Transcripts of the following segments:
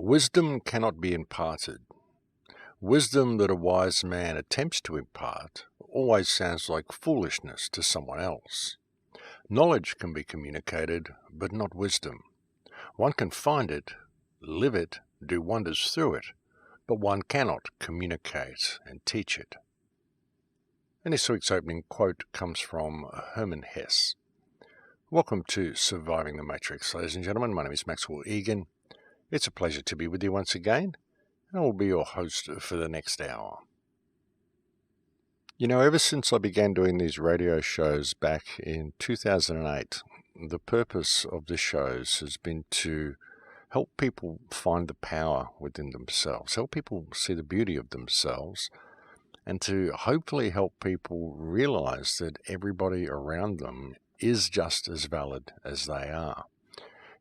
Wisdom cannot be imparted. Wisdom that a wise man attempts to impart always sounds like foolishness to someone else. Knowledge can be communicated, but not wisdom. One can find it, live it, do wonders through it, but one cannot communicate and teach it. And this week's opening quote comes from Hermann Hesse. Welcome to Surviving the Matrix, ladies and gentlemen. My name is Maxwell Egan. It's a pleasure to be with you once again, and I will be your host for the next hour. You know, ever since I began doing these radio shows back in 2008, the purpose of the shows has been to help people find the power within themselves, help people see the beauty of themselves, and to hopefully help people realize that everybody around them is just as valid as they are.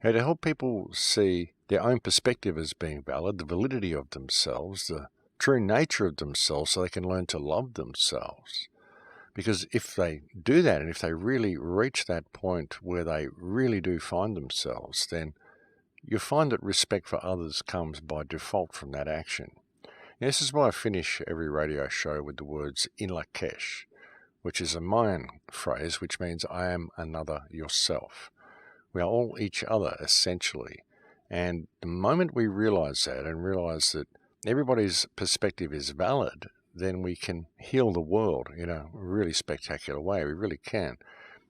And to help people see their own perspective as being valid, the validity of themselves, the true nature of themselves, so they can learn to love themselves. Because if they do that, and if they really reach that point where they really do find themselves, then you find that respect for others comes by default from that action. And this is why I finish every radio show with the words "in Lakesh," which is a Mayan phrase which means I am another yourself. We are all each other, essentially. And the moment we realize that and realize that everybody's perspective is valid, then we can heal the world in a really spectacular way. We really can.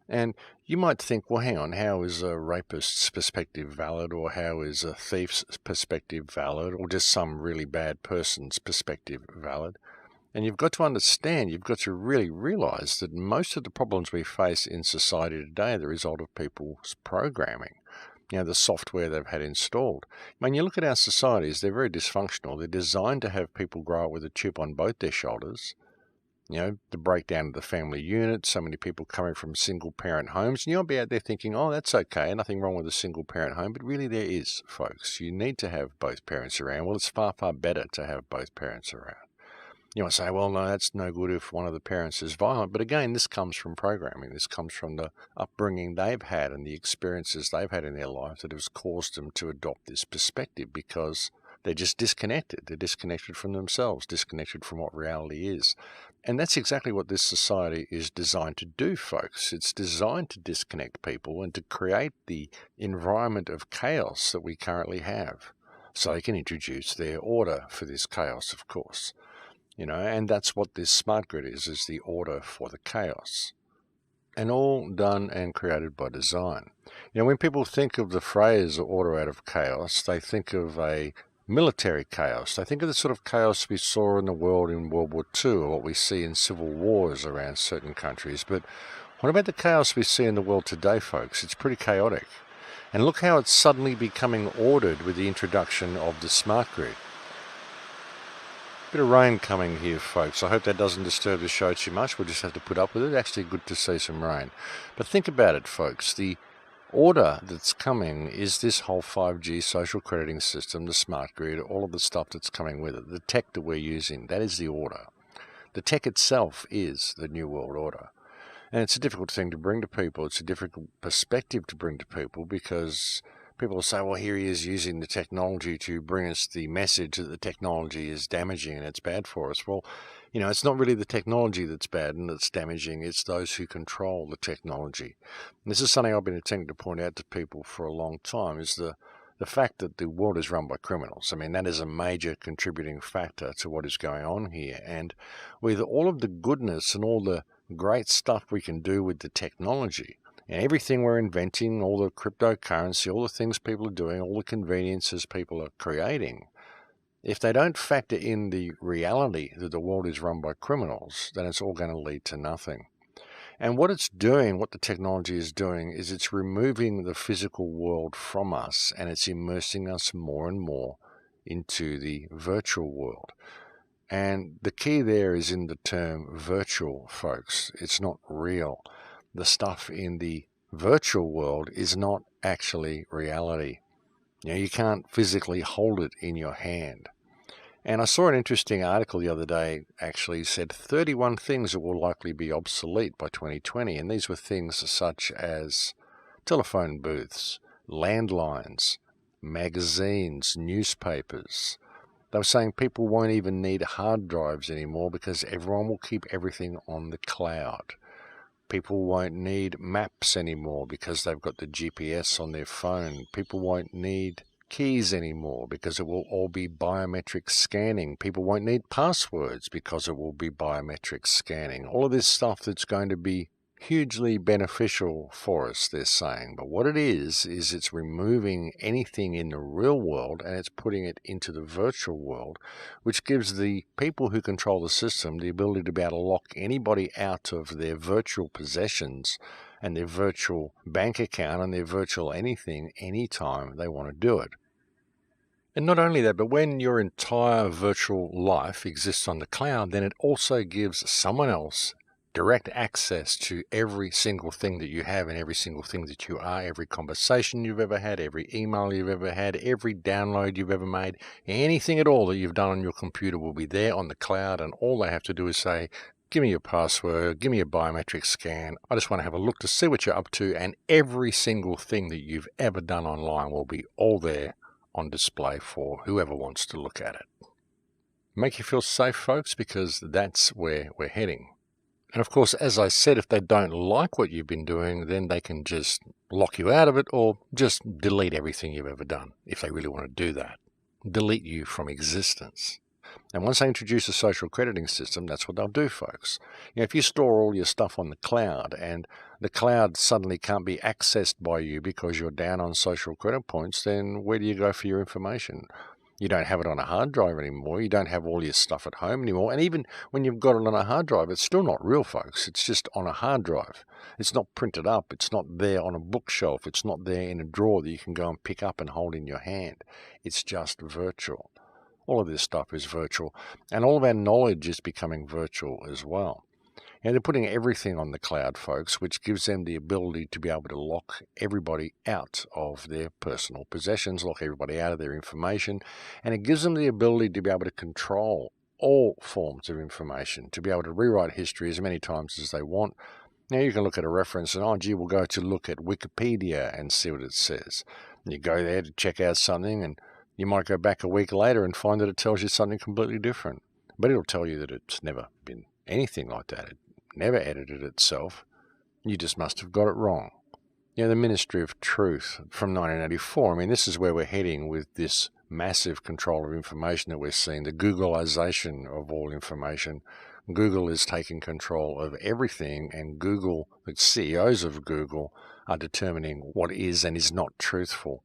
And you might think, well, hang on, how is a rapist's perspective valid, or how is a thief's perspective valid, or just some really bad person's perspective valid? And you've got to understand, you've got to really realize that most of the problems we face in society today are the result of people's programming, the software they've had installed. When you look at our societies, they're very dysfunctional. They're designed to have people grow up with a chip on both their shoulders, the breakdown of the family unit, so many people coming from single-parent homes. And you'll be out there thinking, oh, that's okay, nothing wrong with a single-parent home. But really there is, folks. You need to have both parents around. Well, it's far, far better to have both parents around. You might say, well, no, that's no good if one of the parents is violent. But again, this comes from programming. This comes from the upbringing they've had and the experiences they've had in their life that has caused them to adopt this perspective, because they're just disconnected. They're disconnected from themselves, disconnected from what reality is. And that's exactly what this society is designed to do, folks. It's designed to disconnect people and to create the environment of chaos that we currently have, so they can introduce their order for this chaos, of course. And that's what this smart grid is the order for the chaos. And all done and created by design. When people think of the phrase order out of chaos, they think of a military chaos. They think of the sort of chaos we saw in the world in World War II, or what we see in civil wars around certain countries. But what about the chaos we see in the world today, folks? It's pretty chaotic. And look how it's suddenly becoming ordered with the introduction of the smart grid. Bit of rain coming here, folks. I hope that doesn't disturb the show too much. We'll just have to put up with it. Actually, good to see some rain. But think about it, folks. The order that's coming is this whole 5G social crediting system, the smart grid, all of the stuff that's coming with it, the tech that we're using. That is the order. The tech itself is the New World Order. And it's a difficult thing to bring to people. It's a difficult perspective to bring to people, because people will say, well, here he is using the technology to bring us the message that the technology is damaging and it's bad for us. Well, it's not really the technology that's bad and that's damaging. It's those who control the technology. And this is something I've been attempting to point out to people for a long time, is the fact that the world is run by criminals. I mean, that is a major contributing factor to what is going on here. And with all of the goodness and all the great stuff we can do with the technology, and everything we're inventing, all the cryptocurrency, all the things people are doing, all the conveniences people are creating, if they don't factor in the reality that the world is run by criminals, then it's all going to lead to nothing. And what it's doing, what the technology is doing, is it's removing the physical world from us, and it's immersing us more and more into the virtual world. And the key there is in the term virtual, folks. It's not real. The stuff in the virtual world is not actually reality. You can't physically hold it in your hand. And I saw an interesting article the other day, actually said 31 things that will likely be obsolete by 2020. And these were things such as telephone booths, landlines, magazines, newspapers. They were saying people won't even need hard drives anymore because everyone will keep everything on the cloud. People won't need maps anymore because they've got the GPS on their phone. People won't need keys anymore because it will all be biometric scanning. People won't need passwords because it will be biometric scanning. All of this stuff that's going to be hugely beneficial for us, they're saying. But what it is it's removing anything in the real world and it's putting it into the virtual world, which gives the people who control the system the ability to be able to lock anybody out of their virtual possessions and their virtual bank account and their virtual anything anytime they want to do it. And not only that, but when your entire virtual life exists on the cloud, then it also gives someone else direct access to every single thing that you have and every single thing that you are, every conversation you've ever had, every email you've ever had, every download you've ever made, anything at all that you've done on your computer will be there on the cloud, and all they have to do is say, give me your password, give me a biometric scan, I just want to have a look to see what you're up to, and every single thing that you've ever done online will be all there on display for whoever wants to look at it. Make you feel safe, folks, because that's where we're heading. And of course, as I said, if they don't like what you've been doing, then they can just lock you out of it or just delete everything you've ever done, if they really want to do that. Delete you from existence. And once they introduce a social crediting system, that's what they'll do, folks. If you store all your stuff on the cloud and the cloud suddenly can't be accessed by you because you're down on social credit points, then where do you go for your information? You don't have it on a hard drive anymore. You don't have all your stuff at home anymore. And even when you've got it on a hard drive, it's still not real, folks. It's just on a hard drive. It's not printed up. It's not there on a bookshelf. It's not there in a drawer that you can go and pick up and hold in your hand. It's just virtual. All of this stuff is virtual. And all of our knowledge is becoming virtual as well. And they're putting everything on the cloud, folks, which gives them the ability to be able to lock everybody out of their personal possessions, lock everybody out of their information, and it gives them the ability to be able to control all forms of information, to be able to rewrite history as many times as they want. Now you can look at a reference and, we'll go to look at Wikipedia and see what it says. And you go there to check out something and you might go back a week later and find that it tells you something completely different. But it'll tell you that it's never been anything like that. It never edited itself. You just must have got it wrong. The Ministry of Truth from 1984, this is where we're heading with this massive control of information that we're seeing, the Googleization of all information. Google is taking control of everything, and Google, the CEOs of Google, are determining what is and is not truthful.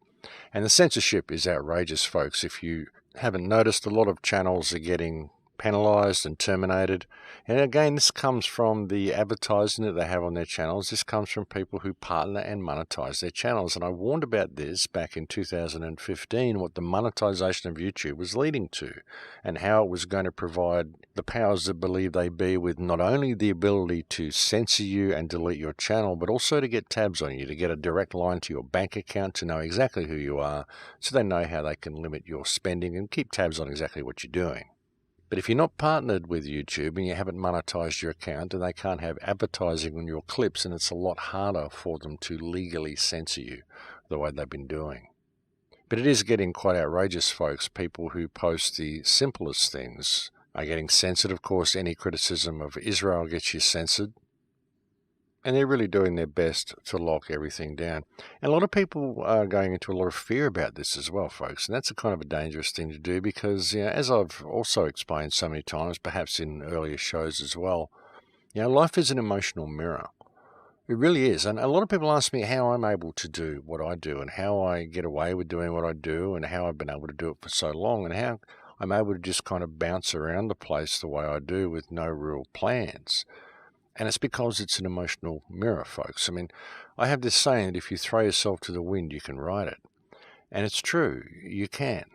And the censorship is outrageous, folks. If you haven't noticed, a lot of channels are getting penalized and terminated. And again, this comes from the advertising that they have on their channels. This comes from people who partner and monetize their channels. And I warned about this back in 2015, what the monetization of YouTube was leading to, and how it was going to provide the powers that believe they be with not only the ability to censor you and delete your channel, but also to get tabs on you, to get a direct line to your bank account, to know exactly who you are, so they know how they can limit your spending and keep tabs on exactly what you're doing. But if you're not partnered with YouTube and you haven't monetized your account, and they can't have advertising on your clips, and it's a lot harder for them to legally censor you the way they've been doing. But it is getting quite outrageous, folks. People who post the simplest things are getting censored. Of course, any criticism of Israel gets you censored. And they're really doing their best to lock everything down. And a lot of people are going into a lot of fear about this as well, folks. And that's a kind of a dangerous thing to do because, as I've also explained so many times, perhaps in earlier shows as well, life is an emotional mirror. It really is. And a lot of people ask me how I'm able to do what I do and how I get away with doing what I do and how I've been able to do it for so long and how I'm able to just kind of bounce around the place the way I do with no real plans. And it's because it's an emotional mirror, folks. I have this saying that if you throw yourself to the wind, you can ride it. And it's true, you can.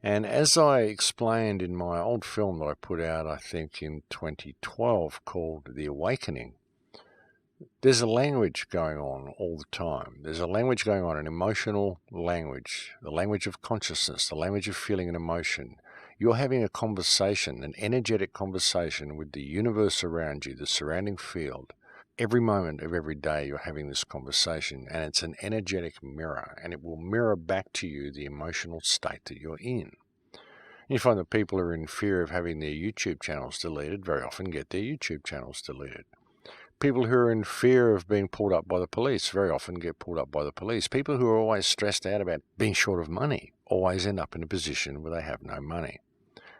And as I explained in my old film that I put out, I think in 2012, called The Awakening, there's a language going on all the time. There's a language going on, an emotional language, the language of consciousness, the language of feeling and emotion. You're having a conversation, an energetic conversation with the universe around you, the surrounding field. Every moment of every day you're having this conversation, and it's an energetic mirror, and it will mirror back to you the emotional state that you're in. You find that people who are in fear of having their YouTube channels deleted very often get their YouTube channels deleted. People who are in fear of being pulled up by the police very often get pulled up by the police. People who are always stressed out about being short of money always end up in a position where they have no money.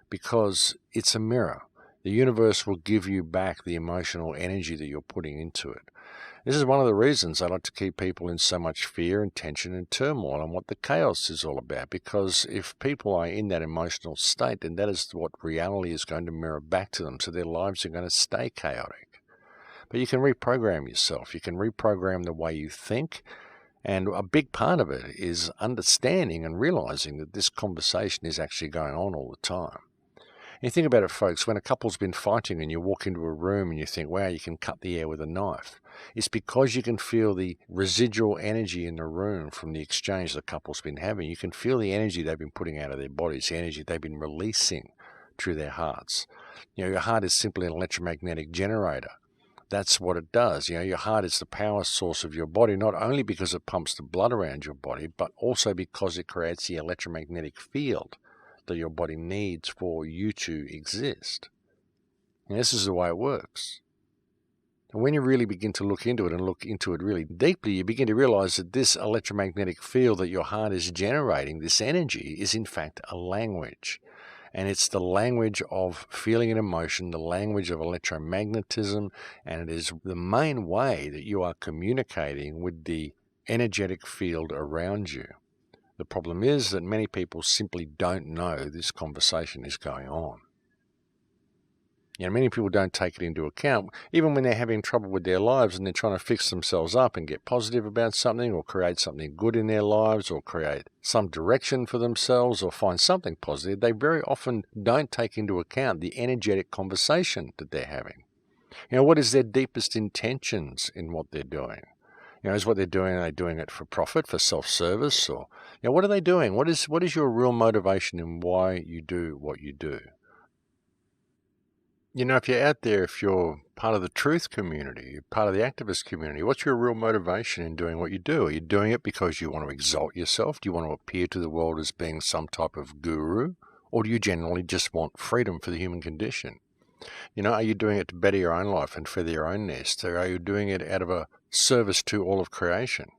Because it's a mirror. The universe will give you back the emotional energy that you're putting into it. This is one of the reasons I like to keep people in so much fear and tension and turmoil and what the chaos is all about. Because if people are in that emotional state, then that is what reality is going to mirror back to them. So their lives are going to stay chaotic. But you can reprogram yourself. You can reprogram the way you think. And a big part of it is understanding and realizing that this conversation is actually going on all the time. You think about it, folks, when a couple's been fighting and you walk into a room and you think, wow, you can cut the air with a knife. It's because you can feel the residual energy in the room from the exchange the couple's been having. You can feel the energy they've been putting out of their bodies, the energy they've been releasing through their hearts. Your heart is simply an electromagnetic generator. That's what it does. Your heart is the power source of your body, not only because it pumps the blood around your body, but also because it creates the electromagnetic field that your body needs for you to exist. And this is the way it works. And when you really begin to look into it and look into it really deeply, you begin to realize that this electromagnetic field that your heart is generating, this energy, is in fact a language. And it's the language of feeling and emotion, the language of electromagnetism, and it is the main way that you are communicating with the energetic field around you. The problem is that many people simply don't know this conversation is going on. Many people don't take it into account, even when they're having trouble with their lives and they're trying to fix themselves up and get positive about something or create something good in their lives or create some direction for themselves or find something positive. They very often don't take into account the energetic conversation that they're having. What is their deepest intentions in what they're doing? Is what they're doing, are they doing it for profit, for self-service? Or, what are they doing? What is your real motivation in why you do what you do? If you're out there, if you're part of the truth community, you're part of the activist community, what's your real motivation in doing what you do? Are you doing it because you want to exalt yourself? Do you want to appear to the world as being some type of guru? Or do you generally just want freedom for the human condition? Are you doing it to better your own life and feather your own nest? Or are you doing it out of a service to all of creation?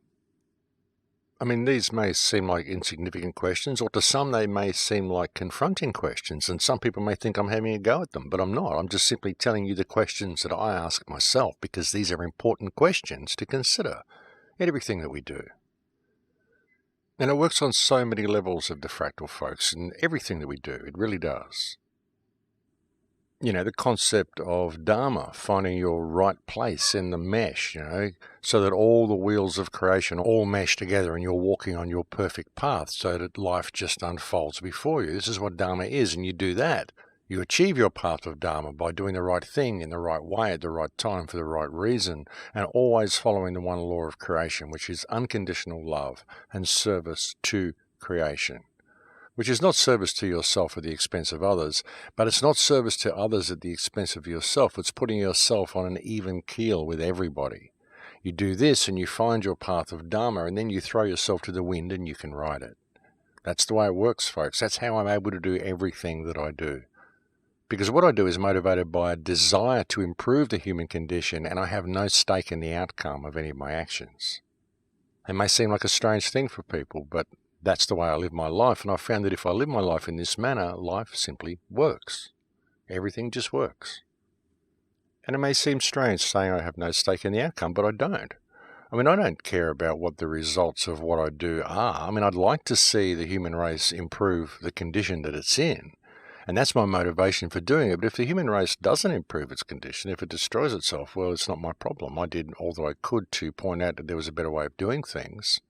These may seem like insignificant questions, or to some they may seem like confronting questions, and some people may think I'm having a go at them, but I'm not. I'm just simply telling you the questions that I ask myself, because these are important questions to consider in everything that we do. And it works on so many levels of the fractal, folks, and everything that we do, it really does. The concept of Dharma, finding your right place in the mesh, so that all the wheels of creation all mesh together and you're walking on your perfect path so that life just unfolds before you. This is what Dharma is, and you do that. You achieve your path of Dharma by doing the right thing in the right way at the right time for the right reason, and always following the one law of creation, which is unconditional love and service to creation. Which is not service to yourself at the expense of others, but it's not service to others at the expense of yourself. It's putting yourself on an even keel with everybody. You do this and you find your path of Dharma, and then you throw yourself to the wind and you can ride it. That's the way it works, folks. That's how I'm able to do everything that I do. Because what I do is motivated by a desire to improve the human condition, and I have no stake in the outcome of any of my actions. It may seem like a strange thing for people, but that's the way I live my life, and I found that if I live my life in this manner, life simply works. Everything just works. And it may seem strange saying I have no stake in the outcome, but I don't. I don't care about what the results of what I do are. I'd like to see the human race improve the condition that it's in, and that's my motivation for doing it. But if the human race doesn't improve its condition, if it destroys itself, well, it's not my problem. I did all that I could to point out that there was a better way of doing things.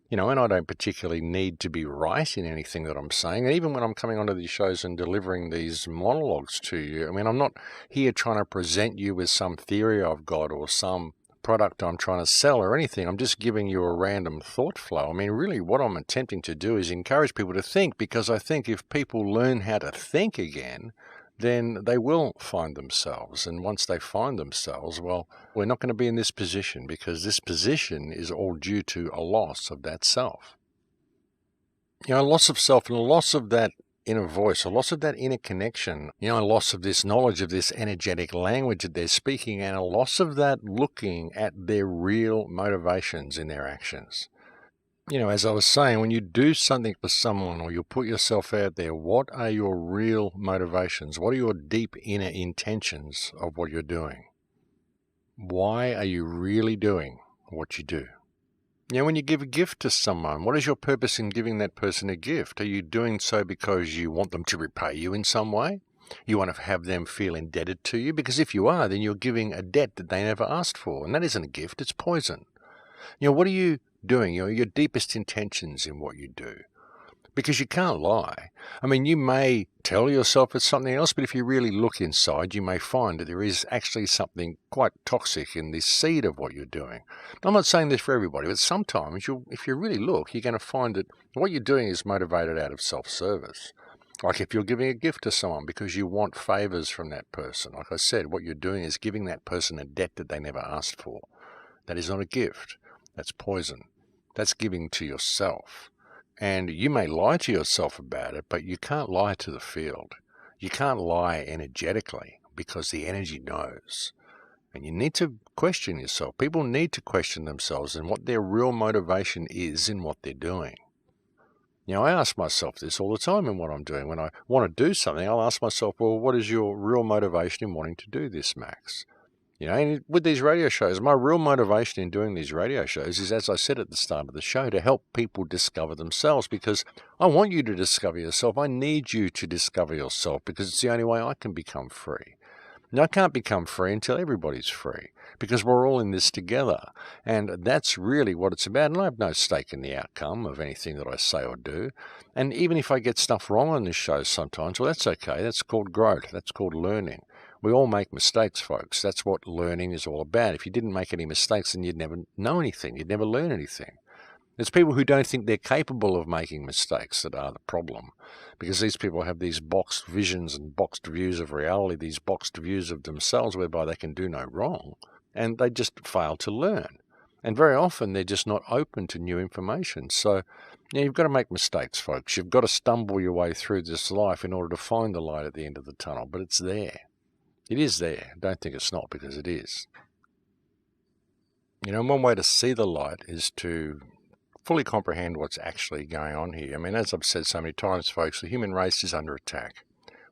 And I don't particularly need to be right in anything that I'm saying. And even when I'm coming onto these shows and delivering these monologues to you, I'm not here trying to present you with some theory I've got or some product I'm trying to sell or anything. I'm just giving you a random thought flow. Really what I'm attempting to do is encourage people to think, because I think if people learn how to think again, then they will find themselves. And once they find themselves, well, we're not going to be in this position, because this position is all due to a loss of that self. A loss of self and a loss of that inner voice, a loss of that inner connection, a loss of this knowledge of this energetic language that they're speaking, and a loss of that looking at their real motivations in their actions. As I was saying, when you do something for someone or you put yourself out there, what are your real motivations? What are your deep inner intentions of what you're doing? Why are you really doing what you do? When you give a gift to someone, what is your purpose in giving that person a gift? Are you doing so because you want them to repay you in some way? You want to have them feel indebted to you? Because if you are, then you're giving a debt that they never asked for. And that isn't a gift, it's poison. What are you doing? Your deepest intentions in what you do. Because you can't lie. You may tell yourself it's something else, but if you really look inside, you may find that there is actually something quite toxic in the seed of what you're doing. I'm not saying this for everybody, but sometimes if you really look, you're going to find that what you're doing is motivated out of self-service. Like if you're giving a gift to someone because you want favors from that person. Like I said, what you're doing is giving that person a debt that they never asked for. That is not a gift. That's poison. That's giving to yourself. And you may lie to yourself about it, but you can't lie to the field. You can't lie energetically, because the energy knows. And you need to question yourself. People need to question themselves and what their real motivation is in what they're doing. I ask myself this all the time in what I'm doing. When I want to do something, I'll ask myself, well, what is your real motivation in wanting to do this, Max? And with these radio shows, my real motivation in doing these radio shows is, as I said at the start of the show, to help people discover themselves, because I want you to discover yourself. I need you to discover yourself, because it's the only way I can become free. And I can't become free until everybody's free, because we're all in this together. And that's really what it's about. And I have no stake in the outcome of anything that I say or do. And even if I get stuff wrong on this show sometimes, well, that's okay. That's called growth. That's called learning. We all make mistakes, folks. That's what learning is all about. If you didn't make any mistakes, then you'd never know anything. You'd never learn anything. It's people who don't think they're capable of making mistakes that are the problem, because these people have these boxed visions and boxed views of reality, these boxed views of themselves whereby they can do no wrong, and they just fail to learn. And very often they're just not open to new information. So you've got to make mistakes, folks. You've got to stumble your way through this life in order to find the light at the end of the tunnel, but it's there. It is there. Don't think it's not, because it is. One way to see the light is to fully comprehend what's actually going on here. As I've said so many times, folks, the human race is under attack.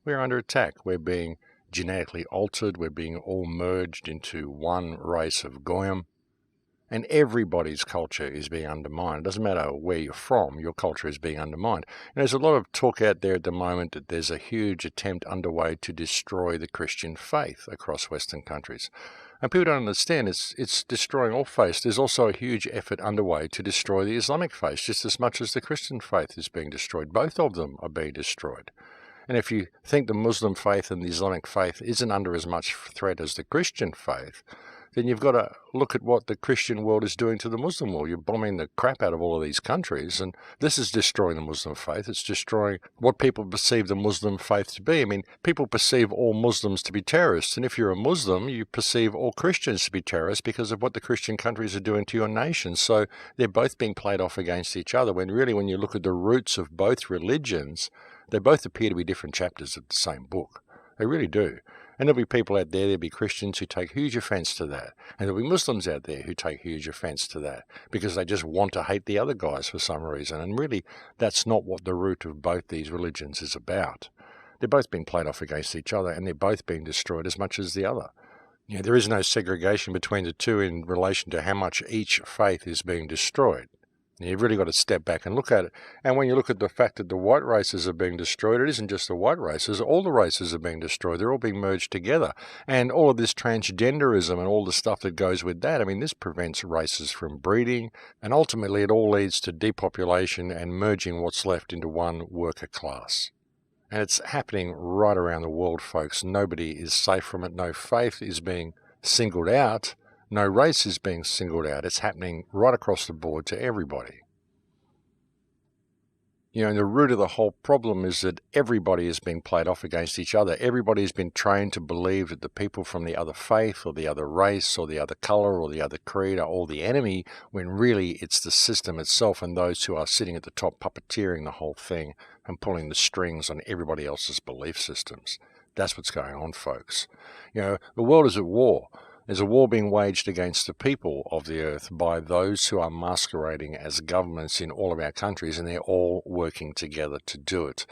We're under attack. We're being genetically altered. We're being all merged into one race of Goyim. And everybody's culture is being undermined. It doesn't matter where you're from, your culture is being undermined. And there's a lot of talk out there at the moment that there's a huge attempt underway to destroy the Christian faith across Western countries. And people don't understand it's destroying all faiths. There's also a huge effort underway to destroy the Islamic faith, just as much as the Christian faith is being destroyed. Both of them are being destroyed. And if you think the Muslim faith and the Islamic faith isn't under as much threat as the Christian faith, then you've got to look at what the Christian world is doing to the Muslim world. You're bombing the crap out of all of these countries, and this is destroying the Muslim faith. It's destroying what people perceive the Muslim faith to be. People perceive all Muslims to be terrorists, and if you're a Muslim, you perceive all Christians to be terrorists because of what the Christian countries are doing to your nation. So they're both being played off against each other, when really, when you look at the roots of both religions, they both appear to be different chapters of the same book. They really do. And there'll be people out there, there'll be Christians who take huge offense to that. And there'll be Muslims out there who take huge offense to that because they just want to hate the other guys for some reason. And really, that's not what the root of both these religions is about. They're both being played off against each other, and they're both being destroyed as much as the other. There is no segregation between the two in relation to how much each faith is being destroyed. You've really got to step back and look at it. And when you look at the fact that the white races are being destroyed, it isn't just the white races. All the races are being destroyed. They're all being merged together. And all of this transgenderism and all the stuff that goes with that, this prevents races from breeding. And ultimately, it all leads to depopulation and merging what's left into one worker class. And it's happening right around the world, folks. Nobody is safe from it. No faith is being singled out. No race is being singled out. It's happening right across the board to everybody. And the root of the whole problem is that everybody is being played off against each other. Everybody has been trained to believe that the people from the other faith or the other race or the other colour or the other creed are all the enemy, when really it's the system itself and those who are sitting at the top puppeteering the whole thing and pulling the strings on everybody else's belief systems. That's what's going on, folks. The world is at war. There's a war being waged against the people of the earth by those who are masquerading as governments in all of our countries, and they're all working together to do it.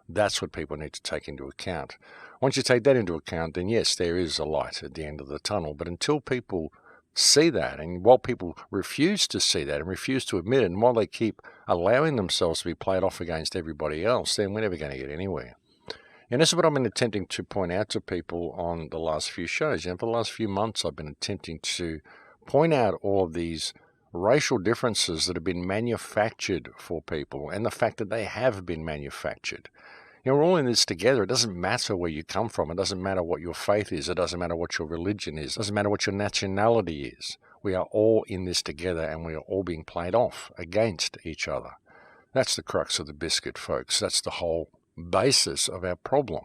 That's what people need to take into account. Once you take that into account, then yes, there is a light at the end of the tunnel. But until people see that, and while people refuse to see that and refuse to admit it, and while they keep allowing themselves to be played off against everybody else, then we're never going to get anywhere. And this is what I've been attempting to point out to people on the last few shows. For the last few months, I've been attempting to point out all of these racial differences that have been manufactured for people, and the fact that they have been manufactured. We're all in this together. It doesn't matter where you come from. It doesn't matter what your faith is. It doesn't matter what your religion is. It doesn't matter what your nationality is. We are all in this together, and we are all being played off against each other. That's the crux of the biscuit, folks. That's the whole basis of our problem.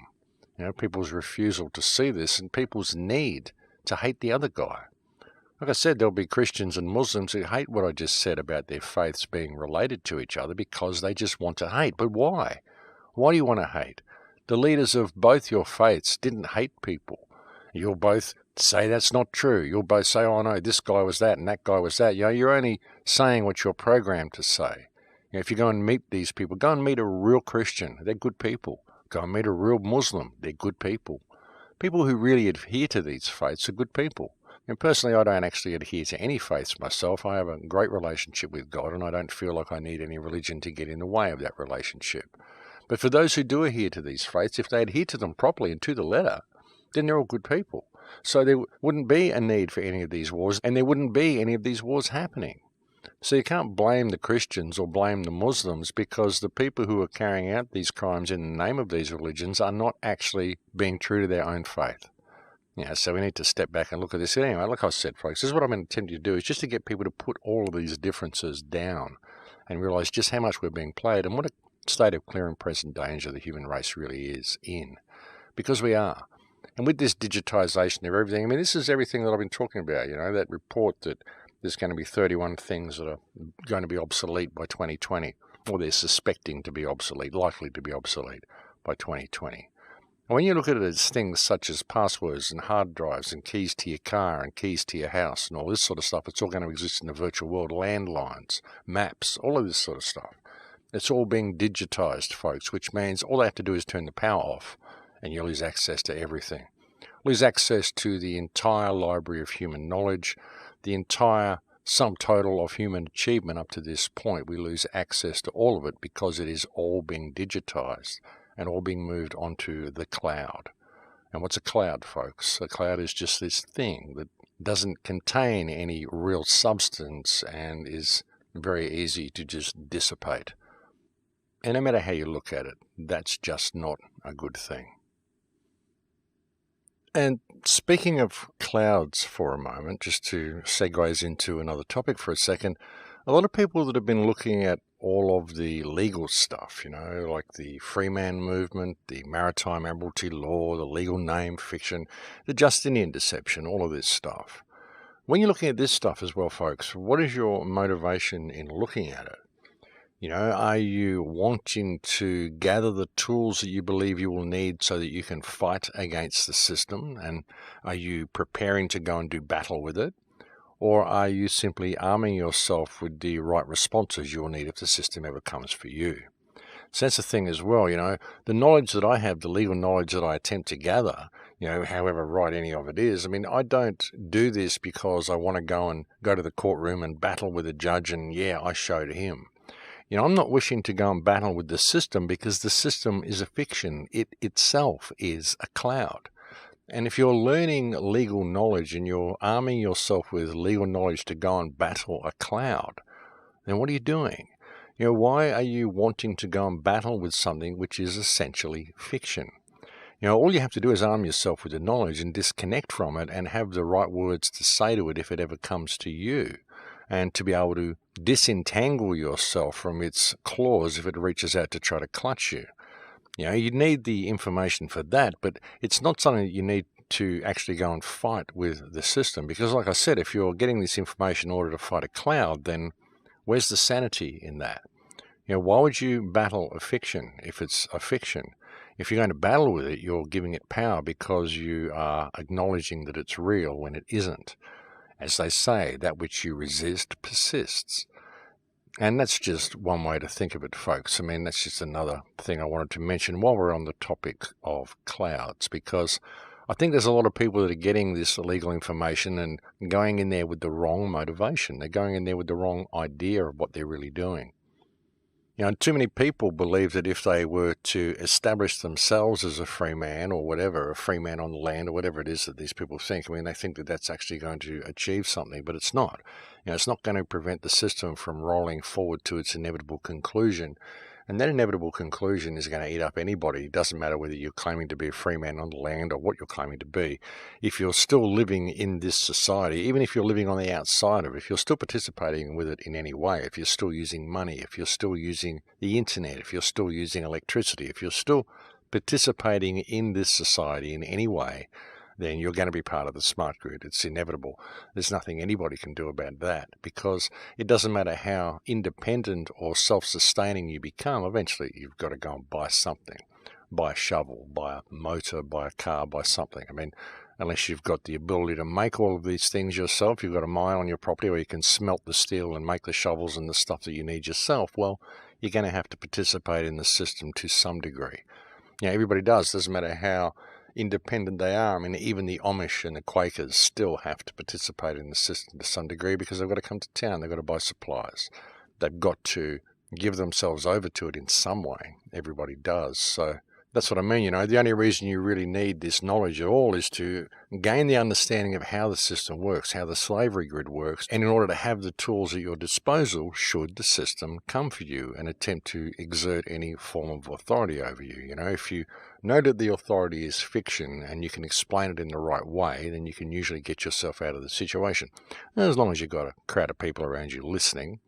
People's refusal to see this and people's need to hate the other guy. Like I said, there'll be Christians and Muslims who hate what I just said about their faiths being related to each other because they just want to hate. But why? Why do you want to hate? The leaders of both your faiths didn't hate people. You'll both say that's not true. You'll both say, oh no, this guy was that and that guy was that. You're only saying what you're programmed to say. If you go and meet these people, go and meet a real Christian. They're good people. Go and meet a real Muslim. They're good people. People who really adhere to these faiths are good people. And personally, I don't actually adhere to any faiths myself. I have a great relationship with God, and I don't feel like I need any religion to get in the way of that relationship. But for those who do adhere to these faiths, if they adhere to them properly and to the letter, then they're all good people. So there wouldn't be a need for any of these wars, and there wouldn't be any of these wars happening. So you can't blame the Christians or blame the Muslims, because the people who are carrying out these crimes in the name of these religions are not actually being true to their own faith. So we need to step back and look at this. Anyway, like I said, folks, this is what I'm attempting to do, is just to get people to put all of these differences down and realize just how much we're being played and what a state of clear and present danger the human race really is in. Because we are. And with this digitization of everything, this is everything that I've been talking about, that report that there's going to be 31 things that are going to be obsolete by 2020, or they're suspecting to be obsolete, likely to be obsolete by 2020. And when you look at it as things such as passwords and hard drives and keys to your car and keys to your house and all this sort of stuff, it's all going to exist in the virtual world, landlines, maps, all of this sort of stuff. It's all being digitized, folks, which means all they have to do is turn the power off and you lose access to everything. Lose access to the entire library of human knowledge, the entire sum total of human achievement up to this point. We lose access to all of it because it is all being digitized and all being moved onto the cloud. And what's a cloud, folks? A cloud is just this thing that doesn't contain any real substance and is very easy to just dissipate. And no matter how you look at it, that's just not a good thing. And speaking of clouds for a moment, just to segue into another topic for a second, a lot of people that have been looking at all of the legal stuff, like the free man movement, the maritime admiralty law, the legal name fiction, the Justinian deception, all of this stuff. When you're looking at this stuff as well, folks, what is your motivation in looking at it? Are you wanting to gather the tools that you believe you will need so that you can fight against the system? And are you preparing to go and do battle with it? Or are you simply arming yourself with the right responses you'll need if the system ever comes for you? So that's the thing as well, the knowledge that I have, the legal knowledge that I attempt to gather, however right any of it is. I don't do this because I want to go to the courtroom and battle with a judge and, I showed him. I'm not wishing to go and battle with the system because the system is a fiction. It itself is a cloud. And if you're learning legal knowledge and you're arming yourself with legal knowledge to go and battle a cloud, then what are you doing? Why are you wanting to go and battle with something which is essentially fiction? All you have to do is arm yourself with the knowledge and disconnect from it and have the right words to say to it if it ever comes to you. and to be able to disentangle yourself from its claws if it reaches out to try to clutch you. You know, you need the information for that, but it's not something that you need to actually go and fight with the system. Because like I said, if you're getting this information in order to fight a cloud, then where's the sanity in that? You know, why would you battle a fiction if it's a fiction? If you're going to battle with it, you're giving it power because you are acknowledging that it's real when it isn't. As they say, that which you resist persists. And that's just one way to think of it, folks. I mean, that's just another thing I wanted to mention while we're on the topic of clouds, because I think there's a lot of people that are getting this illegal information and going in there with the wrong motivation. They're going in there with the wrong idea of what they're really doing. You know, too many people believe that if they were to establish themselves as a free man or whatever, a free man on the land or whatever it is that these people think, I mean, they think that that's actually going to achieve something, but it's not. You know, it's not going to prevent the system from rolling forward to its inevitable conclusion. And that inevitable conclusion is going to eat up anybody. It doesn't matter whether you're claiming to be a free man on the land or what you're claiming to be. If you're still living in this society, even if you're living on the outside of it, if you're still participating with it in any way, if you're still using money, if you're still using the internet, if you're still using electricity, if you're still participating in this society in any way, then you're going to be part of the smart grid. It's inevitable. There's nothing anybody can do about that, because it doesn't matter how independent or self-sustaining you become, eventually you've got to go and buy something. Buy a shovel, buy a motor, buy a car, buy something. I mean, unless you've got the ability to make all of these things yourself, you've got a mine on your property where you can smelt the steel and make the shovels and the stuff that you need yourself, well, you're going to have to participate in the system to some degree. You know, everybody does. Doesn't matter how independent they are. I mean, even the Amish and the Quakers still have to participate in the system to some degree because they've got to come to town. They've got to buy supplies. They've got to give themselves over to it in some way. Everybody does. So that's what I mean. You know, the only reason you really need this knowledge at all is to gain the understanding of how the system works, how the slavery grid works, and in order to have the tools at your disposal should the system come for you and attempt to exert any form of authority over you. You know, if you know that the authority is fiction and you can explain it in the right way, then you can usually get yourself out of the situation. And as long as you've got a crowd of people around you listening.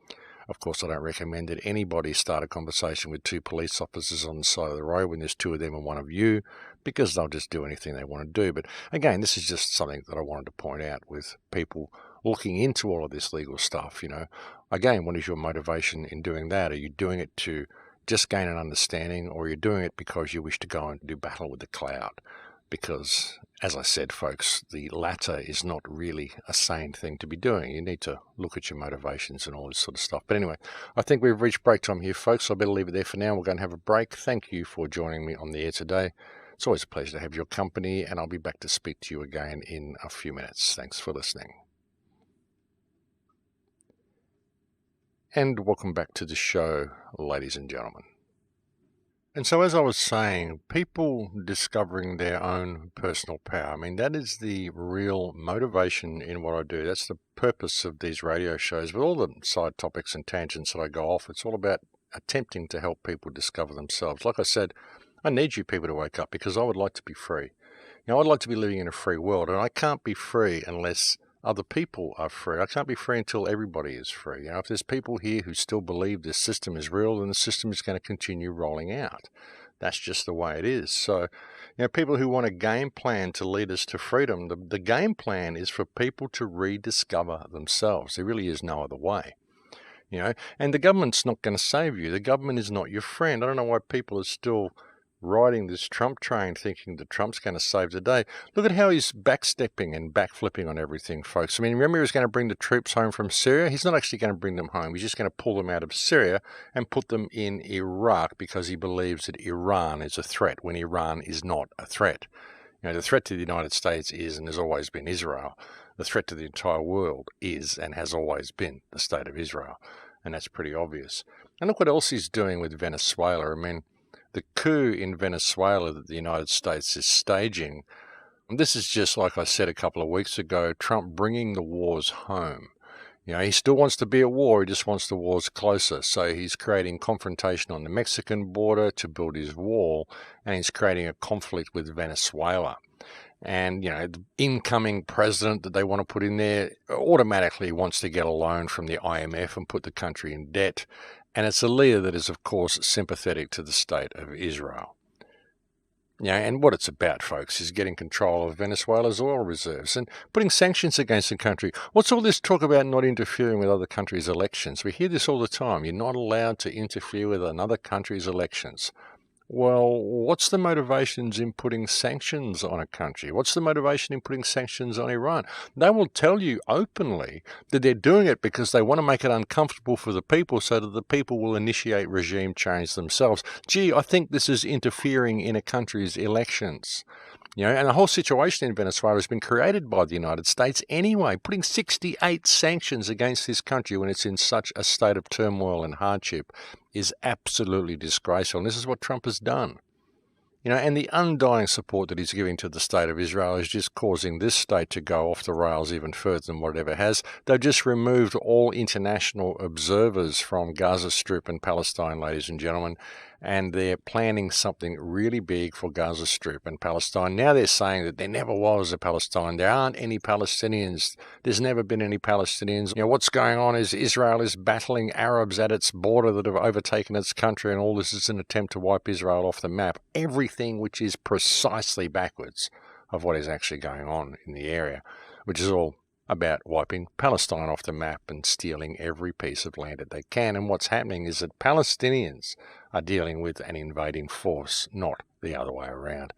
Of course, I don't recommend that anybody start a conversation with two police officers on the side of the road when there's two of them and one of you, because they'll just do anything they want to do. But again, this is just something that I wanted to point out with people looking into all of this legal stuff. You know, again, what is your motivation in doing that? Are you doing it to just gain an understanding, or are you doing it because you wish to go and do battle with the cloud? Because, as I said, folks, the latter is not really a sane thing to be doing. You need to look at your motivations and all this sort of stuff. But anyway, I think we've reached break time here, folks. So I better leave it there for now. We're going to have a break. Thank you for joining me on the air today. It's always a pleasure to have your company, and I'll be back to speak to you again in a few minutes. Thanks for listening. And welcome back to the show, ladies and gentlemen. And so, as I was saying, people discovering their own personal power, I mean, that is the real motivation in what I do. That's the purpose of these radio shows. With all the side topics and tangents that I go off, it's all about attempting to help people discover themselves. Like I said, I need you people to wake up because I would like to be free. You know, I'd like to be living in a free world, and I can't be free unless other people are free. I can't be free until everybody is free. You know, if there's people here who still believe this system is real, then the system is going to continue rolling out. That's just the way it is. So, you know, people who want a game plan to lead us to freedom, the game plan is for people to rediscover themselves. There really is no other way. You know, and the government's not going to save you. The government is not your friend. I don't know why people are still riding this Trump train thinking that Trump's going to save the day. Look at how he's backstepping and backflipping on everything, folks. I mean, remember he was going to bring the troops home from Syria? He's not actually going to bring them home. He's just going to pull them out of Syria and put them in Iraq because he believes that Iran is a threat when Iran is not a threat. You know, the threat to the United States is and has always been Israel. The threat to the entire world is and has always been the state of Israel. And that's pretty obvious. And look what else he's doing with Venezuela. I mean, the coup in Venezuela that the United States is staging, this is just like I said a couple of weeks ago, Trump bringing the wars home. You know, he still wants to be at war, he just wants the wars closer. So he's creating confrontation on the Mexican border to build his wall, and he's creating a conflict with Venezuela. And, the incoming president that they want to put in there automatically wants to get a loan from the IMF and put the country in debt. And it's a leader that is, of course, sympathetic to the state of Israel. And what it's about, folks, is getting control of Venezuela's oil reserves and putting sanctions against the country. What's all this talk about not interfering with other countries' elections? We hear this all the time. You're not allowed to interfere with another country's elections. Well, what's the motivations in putting sanctions on a country? What's the motivation in putting sanctions on Iran? They will tell you openly that they're doing it because they want to make it uncomfortable for the people so that the people will initiate regime change themselves. Gee, I think this is interfering in a country's elections. And the whole situation in Venezuela has been created by the United States anyway, putting 68 sanctions against this country when it's in such a state of turmoil and hardship is absolutely disgraceful. And this is what Trump has done. And the undying support that he's giving to the state of Israel is just causing this state to go off the rails even further than what it ever has. They've just removed all international observers from Gaza Strip and Palestine, ladies and gentlemen, and they're planning something really big for Gaza Strip and Palestine. Now they're saying that there never was a Palestine. There aren't any Palestinians. There's never been any Palestinians. What's going on is Israel is battling Arabs at its border that have overtaken its country, and all this is an attempt to wipe Israel off the map. Everything which is precisely backwards of what is actually going on in the area, which is all about wiping Palestine off the map and stealing every piece of land that they can. And what's happening is that Palestinians are dealing with an invading force, not the other way around.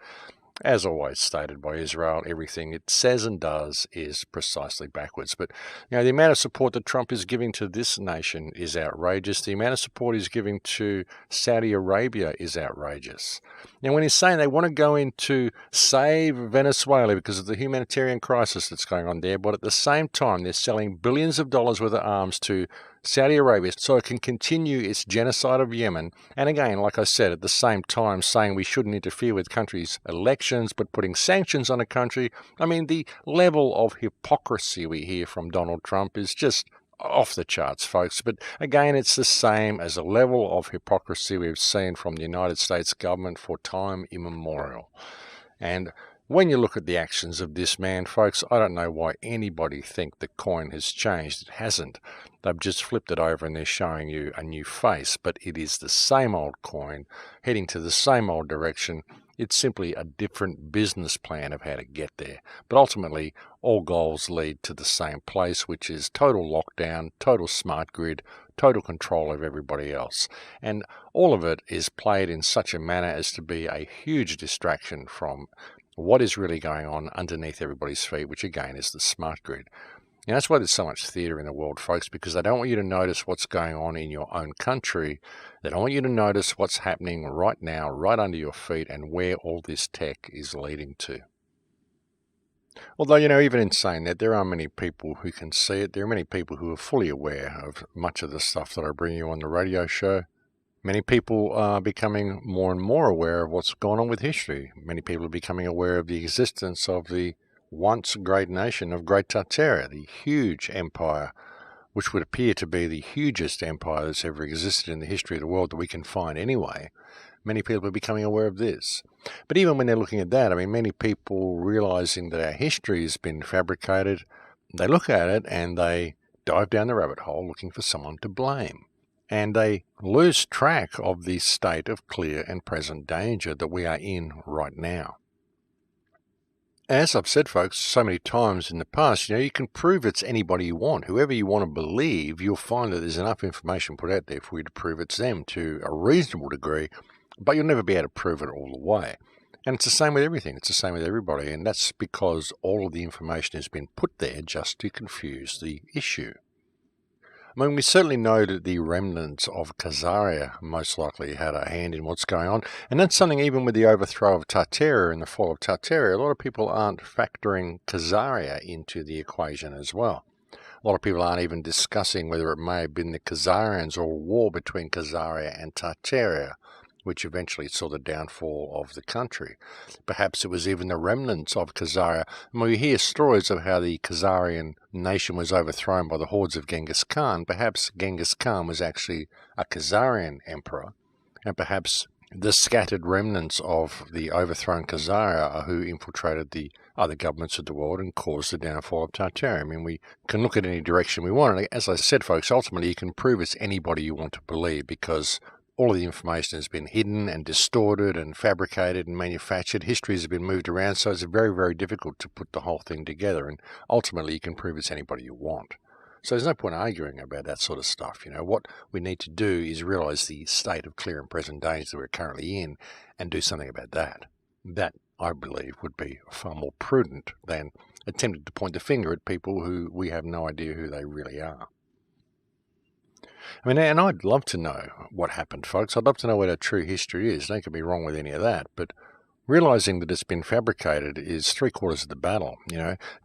As always stated by Israel, everything it says and does is precisely backwards. But, the amount of support that Trump is giving to this nation is outrageous. The amount of support he's giving to Saudi Arabia is outrageous. When he's saying they want to go in to save Venezuela because of the humanitarian crisis that's going on there, but at the same time they're selling billions of dollars worth of arms to Saudi Arabia so it can continue its genocide of Yemen. And again, like I said, at the same time saying we shouldn't interfere with countries' elections, but putting sanctions on a country. The level of hypocrisy we hear from Donald Trump is just off the charts, folks. But again, it's the same as a level of hypocrisy we've seen from the United States government for time immemorial. And when you look at the actions of this man, folks, I don't know why anybody think the coin has changed. It hasn't. They've just flipped it over and they're showing you a new face, but it is the same old coin, heading to the same old direction. It's simply a different business plan of how to get there. But ultimately, all goals lead to the same place, which is total lockdown, total smart grid, total control of everybody else. And all of it is played in such a manner as to be a huge distraction from what is really going on underneath everybody's feet, which again is the smart grid. That's why there's so much theatre in the world, folks, because they don't want you to notice what's going on in your own country. They don't want you to notice what's happening right now, right under your feet, and where all this tech is leading to. Although, even in saying that, there are many people who can see it. There are many people who are fully aware of much of the stuff that I bring you on the radio show. Many people are becoming more and more aware of what's going on with history. Many people are becoming aware of the existence of the once great nation of Great Tartaria, the huge empire, which would appear to be the hugest empire that's ever existed in the history of the world that we can find anyway. Many people are becoming aware of this. But even when they're looking at that, many people realizing that our history has been fabricated, they look at it and they dive down the rabbit hole looking for someone to blame. And they lose track of the state of clear and present danger that we are in right now. As I've said, folks, so many times in the past, you can prove it's anybody you want. Whoever you want to believe, you'll find that there's enough information put out there for you to prove it's them to a reasonable degree, but you'll never be able to prove it all the way. And it's the same with everything. It's the same with everybody. And that's because all of the information has been put there just to confuse the issue. We certainly know that the remnants of Khazaria most likely had a hand in what's going on. And that's something even with the overthrow of Tartaria and the fall of Tartaria, a lot of people aren't factoring Khazaria into the equation as well. A lot of people aren't even discussing whether it may have been the Khazarians or a war between Khazaria and Tartaria, which eventually saw the downfall of the country. Perhaps it was even the remnants of Khazaria. We hear stories of how the Khazarian nation was overthrown by the hordes of Genghis Khan. Perhaps Genghis Khan was actually a Khazarian emperor, and perhaps the scattered remnants of the overthrown Khazar who infiltrated the other governments of the world and caused the downfall of Tartary. I mean, we can look at any direction we want. And as I said, folks, ultimately you can prove it's anybody you want to believe, because all of the information has been hidden and distorted and fabricated and manufactured. Histories have been moved around, so it's very, very difficult to put the whole thing together. And ultimately you can prove it's anybody you want. So there's no point arguing about that sort of stuff. What we need to do is realise the state of clear and present danger that we're currently in and do something about that. That, I believe, would be far more prudent than attempting to point the finger at people who we have no idea who they really are. I mean, and I'd love to know what happened, folks. I'd love to know what our true history is. Don't get me wrong with any of that, but realising that it's been fabricated is 3/4 of the battle.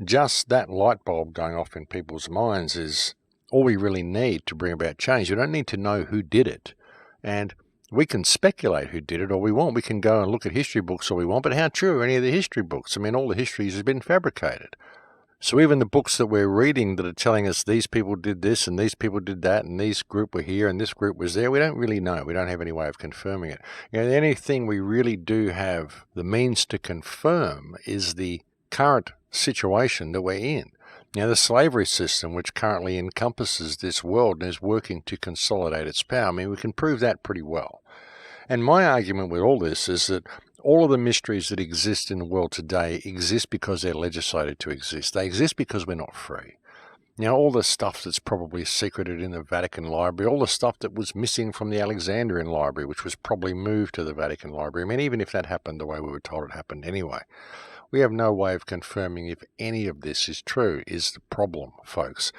Just that light bulb going off in people's minds is all we really need to bring about change. We don't need to know who did it, and we can speculate who did it all we want. We can go and look at history books all we want, but how true are any of the history books? I mean, all the histories have been fabricated. So even the books that we're reading that are telling us these people did this and these people did that and this group were here and this group was there, we don't really know. We don't have any way of confirming it. The only thing we really do have the means to confirm is the current situation that we're in. The slavery system, which currently encompasses this world and is working to consolidate its power, I mean, we can prove that pretty well. And my argument with all this is that all of the mysteries that exist in the world today exist because they're legislated to exist. They exist because we're not free. All the stuff that's probably secreted in the Vatican Library, all the stuff that was missing from the Alexandrian Library, which was probably moved to the Vatican Library. I mean, even if that happened the way we were told it happened anyway, we have no way of confirming if any of this is true, is the problem, folks.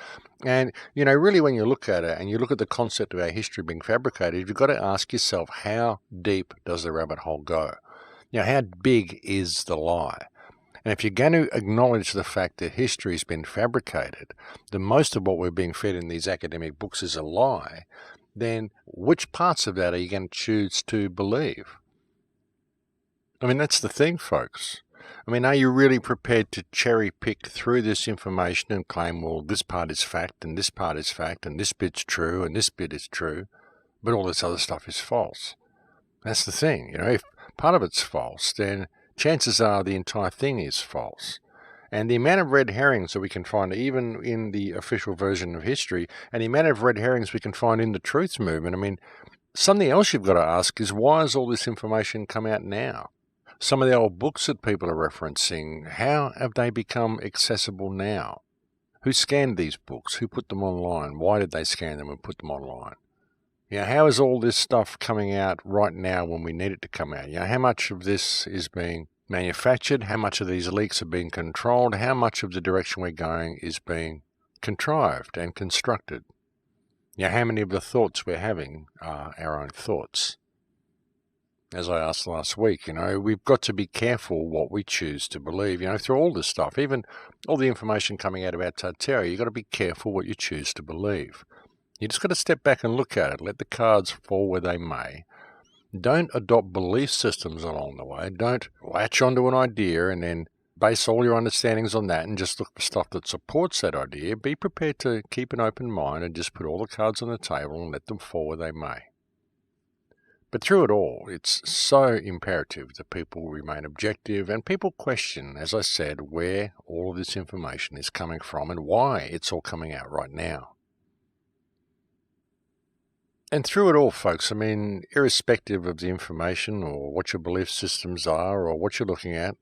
And, really when you look at it and you look at the concept of our history being fabricated, you've got to ask yourself, how deep does the rabbit hole go? How big is the lie? And if you're going to acknowledge the fact that history has been fabricated, that most of what we're being fed in these academic books is a lie, then which parts of that are you going to choose to believe? I mean, that's the thing, folks. I mean, are you really prepared to cherry pick through this information and claim, well, this part is fact and this part is fact and this bit's true and this bit is true, but all this other stuff is false? That's the thing. If part of it's false, then chances are the entire thing is false. And the amount of red herrings that we can find, even in the official version of history, and the amount of red herrings we can find in the truth movement, I mean, something else you've got to ask is, why has all this information come out now? Some of the old books that people are referencing, how have they become accessible now? Who scanned these books? Who put them online? Why did they scan them and put them online? How is all this stuff coming out right now when we need it to come out? How much of this is being manufactured? How much of these leaks are being controlled? How much of the direction we're going is being contrived and constructed? How many of the thoughts we're having are our own thoughts? As I asked last week, we've got to be careful what we choose to believe, through all this stuff, even all the information coming out about Tartary. You've got to be careful what you choose to believe. You just got to step back and look at it. Let the cards fall where they may. Don't adopt belief systems along the way. Don't latch onto an idea and then base all your understandings on that and just look for stuff that supports that idea. Be prepared to keep an open mind and just put all the cards on the table and let them fall where they may. But through it all, it's so imperative that people remain objective and people question, as I said, where all of this information is coming from and why it's all coming out right now. And through it all, folks, I mean, irrespective of the information or what your belief systems are or what you're looking at,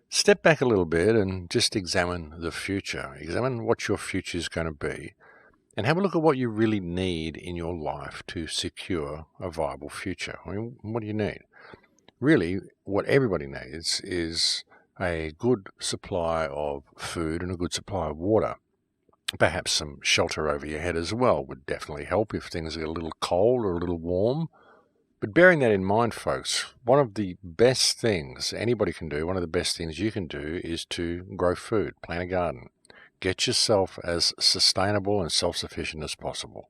step back a little bit and just examine the future. Examine what your future is going to be. And have a look at what you really need in your life to secure a viable future. I mean, what do you need? Really, what everybody needs is a good supply of food and a good supply of water. Perhaps some shelter over your head as well would definitely help if things are a little cold or a little warm. But bearing that in mind, folks, one of the best things anybody can do, one of the best things you can do is to grow food, plant a garden. Get yourself as sustainable and self-sufficient as possible.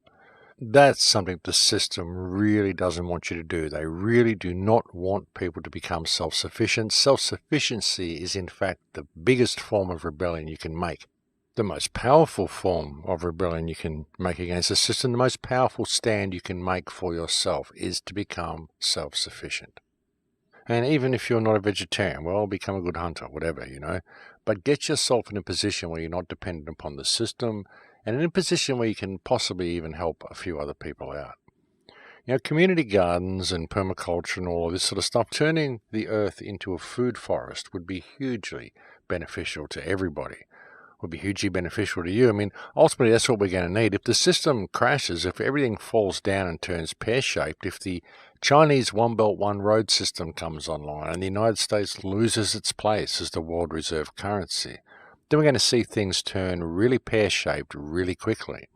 That's something the system really doesn't want you to do. They really do not want people to become self-sufficient. Self-sufficiency is, in fact, the biggest form of rebellion you can make. The most powerful form of rebellion you can make against the system, the most powerful stand you can make for yourself is to become self-sufficient. And even if you're not a vegetarian, well, become a good hunter, whatever, But get yourself in a position where you're not dependent upon the system, and in a position where you can possibly even help a few other people out. Community gardens and permaculture and all of this sort of stuff, turning the earth into a food forest would be hugely beneficial to everybody. Would be hugely beneficial to you. I mean, ultimately, that's what we're going to need. If the system crashes, if everything falls down and turns pear-shaped, if the Chinese One Belt, One Road system comes online and the United States loses its place as the world reserve currency, then we're going to see things turn really pear-shaped really quickly.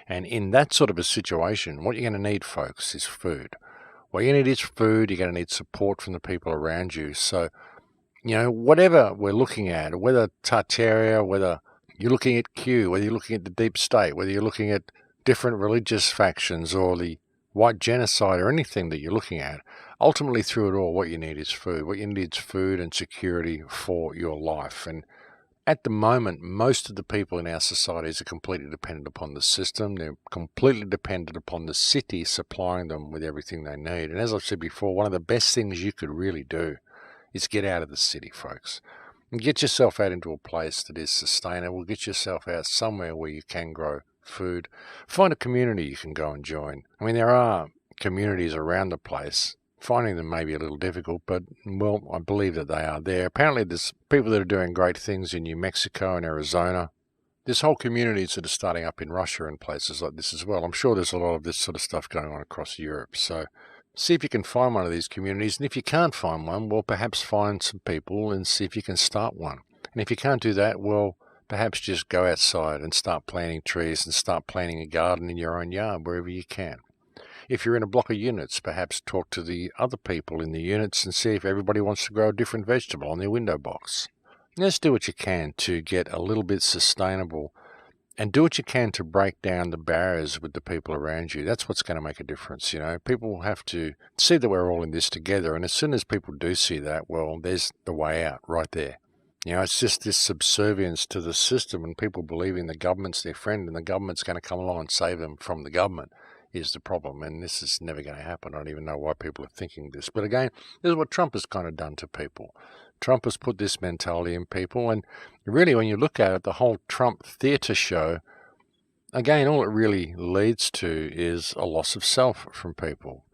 And in that sort of a situation, what you're going to need, folks, is food. What you're going to need is food. You're going to need support from the people around you. So, whatever we're looking at, whether Tartaria, whether you're looking at Q, whether you're looking at the deep state, whether you're looking at different religious factions or the white genocide or anything that you're looking at, ultimately through it all, what you need is food. What you need is food and security for your life. And at the moment, most of the people in our societies are completely dependent upon the system. They're completely dependent upon the city supplying them with everything they need. And as I've said before, one of the best things you could really do is get out of the city, folks. And get yourself out into a place that is sustainable. Get yourself out somewhere where you can grow food. Find a community you can go and join. I mean, there are communities around the place. Finding them may be a little difficult, but, well, I believe that they are there. Apparently, there's people that are doing great things in New Mexico and Arizona. There's whole communities that are starting up in Russia and places like this as well. I'm sure there's a lot of this sort of stuff going on across Europe. So see if you can find one of these communities. And if you can't find one, well, perhaps find some people and see if you can start one. And if you can't do that, well, perhaps just go outside and start planting trees and start planting a garden in your own yard, wherever you can. If you're in a block of units, perhaps talk to the other people in the units and see if everybody wants to grow a different vegetable on their window box. Just do what you can to get a little bit sustainable and do what you can to break down the barriers with the people around you. That's what's going to make a difference. People have to see that we're all in this together. And as soon as people do see that, well, there's the way out right there. It's just this subservience to the system and people believing the government's their friend and the government's going to come along and save them from the government is the problem. And this is never going to happen. I don't even know why people are thinking this. But again, this is what Trump has kind of done to people. Trump has put this mentality in people. And really, when you look at it, the whole Trump theatre show, again, all it really leads to is a loss of self from people.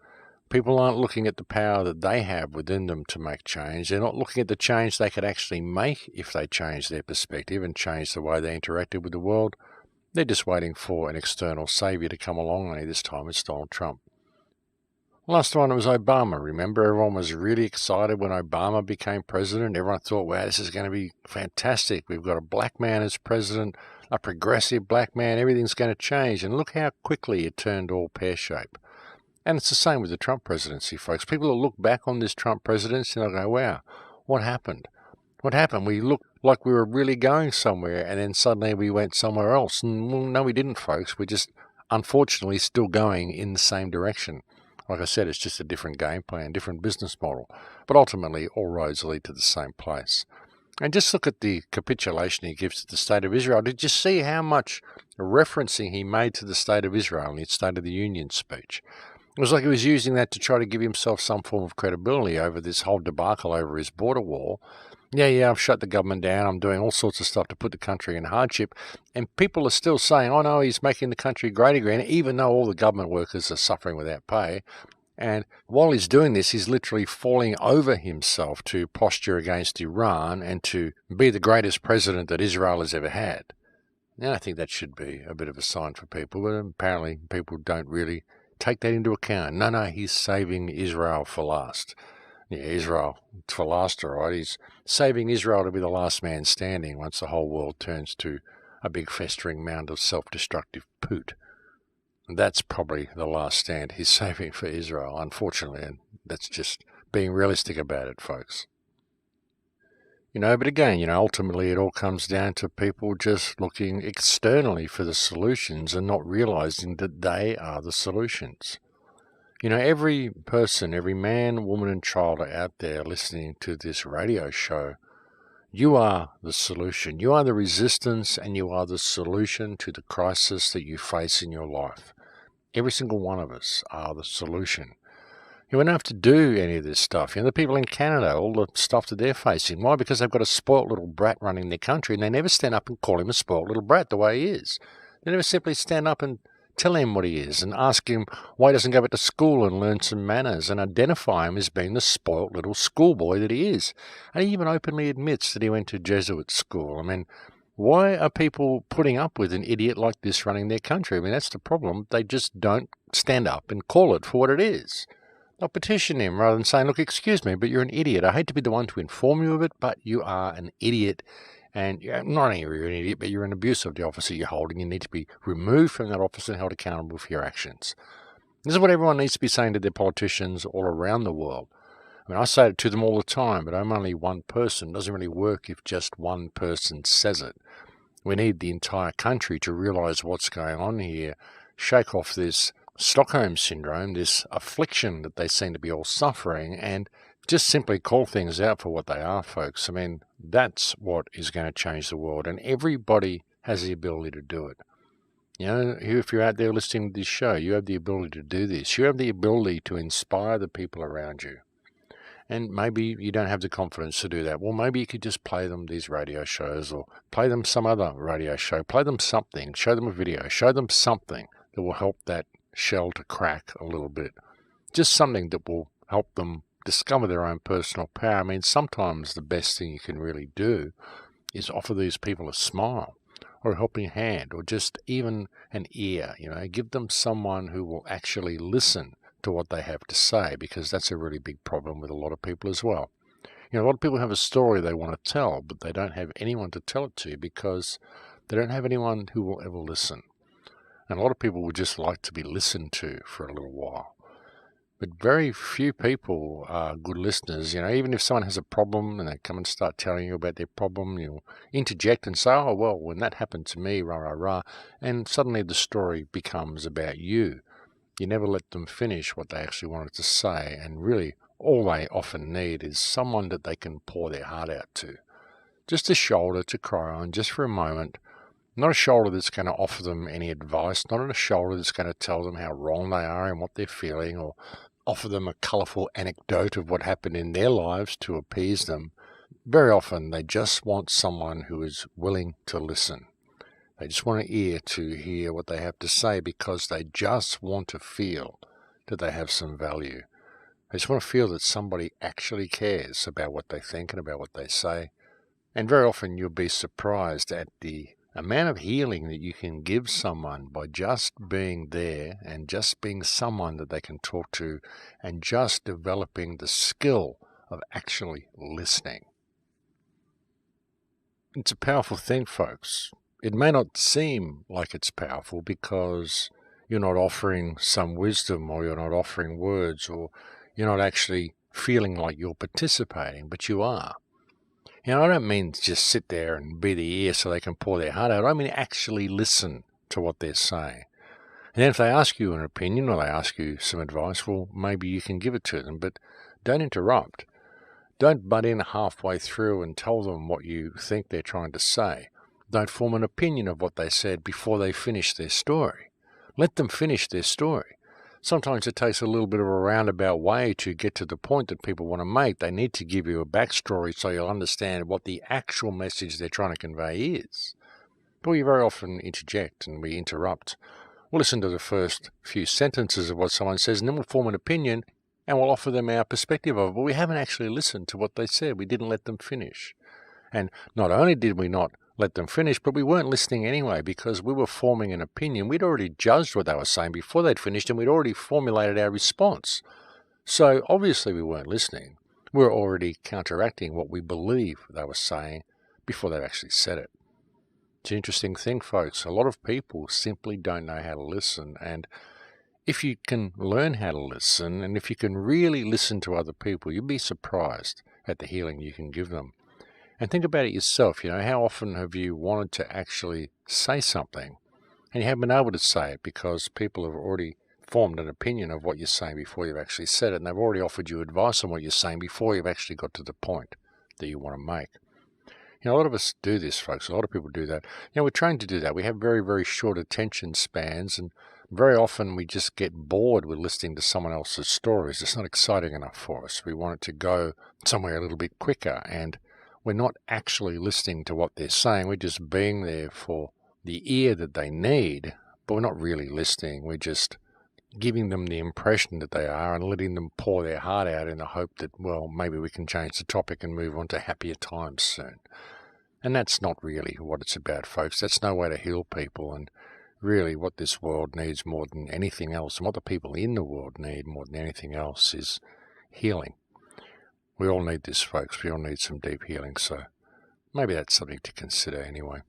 People aren't looking at the power that they have within them to make change. They're not looking at the change they could actually make if they change their perspective and change the way they interacted with the world. They're just waiting for an external savior to come along, and this time it's Donald Trump. Last one, it was Obama. Remember, everyone was really excited when Obama became president. Everyone thought, wow, this is going to be fantastic. We've got a black man as president, a progressive black man. Everything's going to change. And look how quickly it turned all pear-shaped. And it's the same with the Trump presidency, folks. People will look back on this Trump presidency and they'll go, wow, what happened? What happened? We looked like we were really going somewhere, and then suddenly we went somewhere else. And well, no, we didn't, folks. We're just, unfortunately, still going in the same direction. Like I said, it's just a different game plan, different business model. But ultimately, all roads lead to the same place. And just look at the capitulation he gives to the State of Israel. Did you see how much referencing he made to the State of Israel in his State of the Union speech? It was like he was using that to try to give himself some form of credibility over this whole debacle over his border wall. Yeah, I've shut the government down. I'm doing all sorts of stuff to put the country in hardship. And people are still saying, oh no, he's making the country great again, even though all the government workers are suffering without pay. And while he's doing this, he's literally falling over himself to posture against Iran and to be the greatest president that Israel has ever had. Now, I think that should be a bit of a sign for people, but apparently people don't really take that into account. No, he's saving Israel for last. Yeah, Israel for last, all right. He's saving Israel to be the last man standing once the whole world turns to a big festering mound of self-destructive poot. That's probably the last stand he's saving for Israel, unfortunately, and that's just being realistic about it, folks. But again, ultimately it all comes down to people just looking externally for the solutions and not realizing that they are the solutions. Every person, every man, woman and child are out there listening to this radio show. You are the solution. You are the resistance, and you are the solution to the crisis that you face in your life. Every single one of us are the solution. You wouldn't have to do any of this stuff. The people in Canada, all the stuff that they're facing. Why? Because they've got a spoilt little brat running their country, and they never stand up and call him a spoilt little brat the way he is. They never simply stand up and tell him what he is and ask him why he doesn't go back to school and learn some manners and identify him as being the spoilt little schoolboy that he is. And he even openly admits that he went to Jesuit school. I mean, why are people putting up with an idiot like this running their country? I mean, that's the problem. They just don't stand up and call it for what it is. They'll petition him rather than saying, look, excuse me, but you're an idiot. I hate to be the one to inform you of it, but you are an idiot. And not only are you an idiot, but you're an abuse of the office that you're holding. You need to be removed from that office and held accountable for your actions. This is what everyone needs to be saying to their politicians all around the world. I mean, I say it to them all the time, but I'm only one person. It doesn't really work if just one person says it. We need the entire country to realise what's going on here, shake off this Stockholm Syndrome, this affliction that they seem to be all suffering, and just simply call things out for what they are, folks. I mean, that's what is going to change the world, and everybody has the ability to do it. If you're out there listening to this show, you have the ability to do this. You have the ability to inspire the people around you. And maybe you don't have the confidence to do that. Well, maybe you could just play them these radio shows, or play them some other radio show, play them something, show them a video, show them something that will help that shell to crack a little bit. Just something that will help them discover their own personal power. I mean, sometimes the best thing you can really do is offer these people a smile or a helping hand or just even an ear. Give them someone who will actually listen to what they have to say, because that's a really big problem with a lot of people as well. A lot of people have a story they want to tell, but they don't have anyone to tell it to because they don't have anyone who will ever listen. And a lot of people would just like to be listened to for a little while. But very few people are good listeners. Even if someone has a problem and they come and start telling you about their problem, you'll interject and say, oh, well, when that happened to me, rah, rah, rah. And suddenly the story becomes about you. You never let them finish what they actually wanted to say. And really, all they often need is someone that they can pour their heart out to. Just a shoulder to cry on, just for a moment. Not a shoulder that's going to offer them any advice, not a shoulder that's going to tell them how wrong they are and what they're feeling, or offer them a colourful anecdote of what happened in their lives to appease them. Very often they just want someone who is willing to listen. They just want an ear to hear what they have to say because they just want to feel that they have some value. They just want to feel that somebody actually cares about what they think and about what they say. And very often you'll be surprised at the amount of healing that you can give someone by just being there and just being someone that they can talk to and just developing the skill of actually listening. It's a powerful thing, folks. It may not seem like it's powerful because you're not offering some wisdom, or you're not offering words, or you're not actually feeling like you're participating, but you are. I don't mean just sit there and be the ear so they can pour their heart out. I mean actually listen to what they're saying. And then if they ask you an opinion or they ask you some advice, well, maybe you can give it to them, but don't interrupt. Don't butt in halfway through and tell them what you think they're trying to say. Don't form an opinion of what they said before they finish their story. Let them finish their story. Sometimes it takes a little bit of a roundabout way to get to the point that people want to make. They need to give you a backstory so you'll understand what the actual message they're trying to convey is. But we very often interject and we interrupt. We'll listen to the first few sentences of what someone says, and then we'll form an opinion and we'll offer them our perspective of it. But we haven't actually listened to what they said. We didn't let them finish. And not only did we not let them finish, but we weren't listening anyway because we were forming an opinion. We'd already judged what they were saying before they'd finished, and we'd already formulated our response. So obviously we weren't listening. We were already counteracting what we believe they were saying before they'd actually said it. It's an interesting thing, folks. A lot of people simply don't know how to listen, and if you can learn how to listen, and if you can really listen to other people, you'll be surprised at the healing you can give them. And think about it yourself. How often have you wanted to actually say something and you haven't been able to say it because people have already formed an opinion of what you're saying before you've actually said it, and they've already offered you advice on what you're saying before you've actually got to the point that you want to make. A lot of us do this, folks. A lot of people do that. We're trained to do that. We have very, very short attention spans, and very often we just get bored with listening to someone else's stories. It's not exciting enough for us. We want it to go somewhere a little bit quicker, and we're not actually listening to what they're saying. We're just being there for the ear that they need, but we're not really listening. We're just giving them the impression that they are and letting them pour their heart out in the hope that, well, maybe we can change the topic and move on to happier times soon. And that's not really what it's about, folks. That's no way to heal people. And really what this world needs more than anything else, and what the people in the world need more than anything else, is healing. We all need this, folks. We all need some deep healing. So maybe that's something to consider anyway.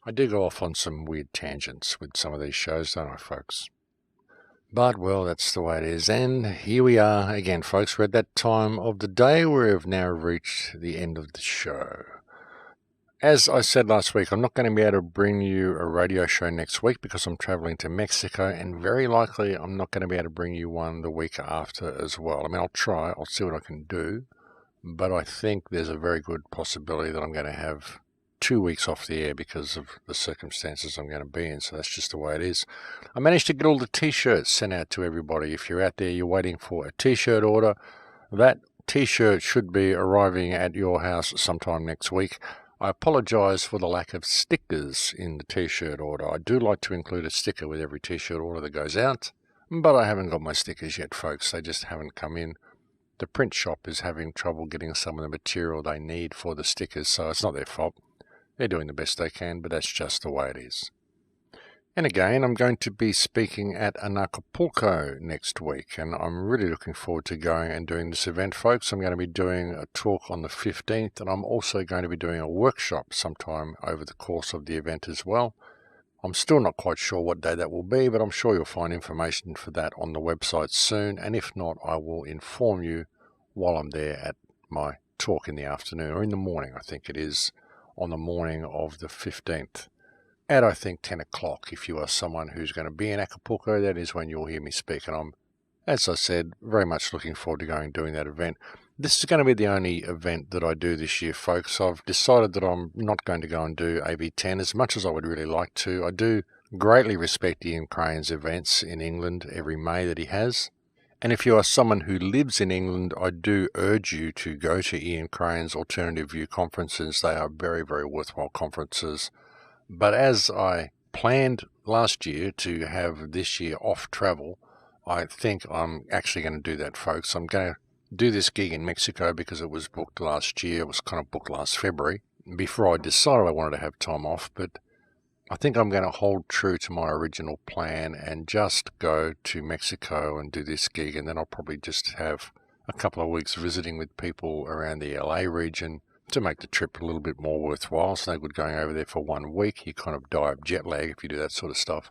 I do go off on some weird tangents with some of these shows, don't I, folks? But, well, that's the way it is. And here we are again, folks. We're at that time of the day where we've now reached the end of the show. As I said last week, I'm not going to be able to bring you a radio show next week because I'm traveling to Mexico, and very likely I'm not going to be able to bring you one the week after as well. I mean, I'll try. I'll see what I can do. But I think there's a very good possibility that I'm going to have 2 weeks off the air because of the circumstances I'm going to be in, so that's just the way it is. I managed to get all the t-shirts sent out to everybody. If you're out there, you're waiting for a t-shirt order, that t-shirt should be arriving at your house sometime next week. I apologise for the lack of stickers in the t-shirt order. I do like to include a sticker with every t-shirt order that goes out, but I haven't got my stickers yet, folks. They just haven't come in. The print shop is having trouble getting some of the material they need for the stickers, so it's not their fault. They're doing the best they can, but that's just the way it is. And again, I'm going to be speaking at Acapulco next week, and I'm really looking forward to going and doing this event, folks. I'm going to be doing a talk on the 15th, and I'm also going to be doing a workshop sometime over the course of the event as well. I'm still not quite sure what day that will be, but I'm sure you'll find information for that on the website soon, and if not, I will inform you while I'm there at my talk in the afternoon, or in the morning, I think it is, on the morning of the 15th at, I think, 10 o'clock. If you are someone who's going to be in Acapulco, that is when you'll hear me speak. And I'm, as I said, very much looking forward to going and doing that event. This is going to be the only event that I do this year, folks. I've decided that I'm not going to go and do AB10 as much as I would really like to. I do greatly respect Ian Crane's events in England every May that he has. And if you are someone who lives in England, I do urge you to go to Ian Crane's Alternative View conferences. They are very, very worthwhile conferences. But as I planned last year to have this year off travel, I think I'm actually going to do that, folks. I'm going to do this gig in Mexico because it was booked last year. It was kind of booked last February before I decided I wanted to have time off. But I think I'm going to hold true to my original plan and just go to Mexico and do this gig, and then I'll probably just have a couple of weeks visiting with people around the LA region to make the trip a little bit more worthwhile. It's no good going over there for 1 week. You kind of die of jet lag if you do that sort of stuff.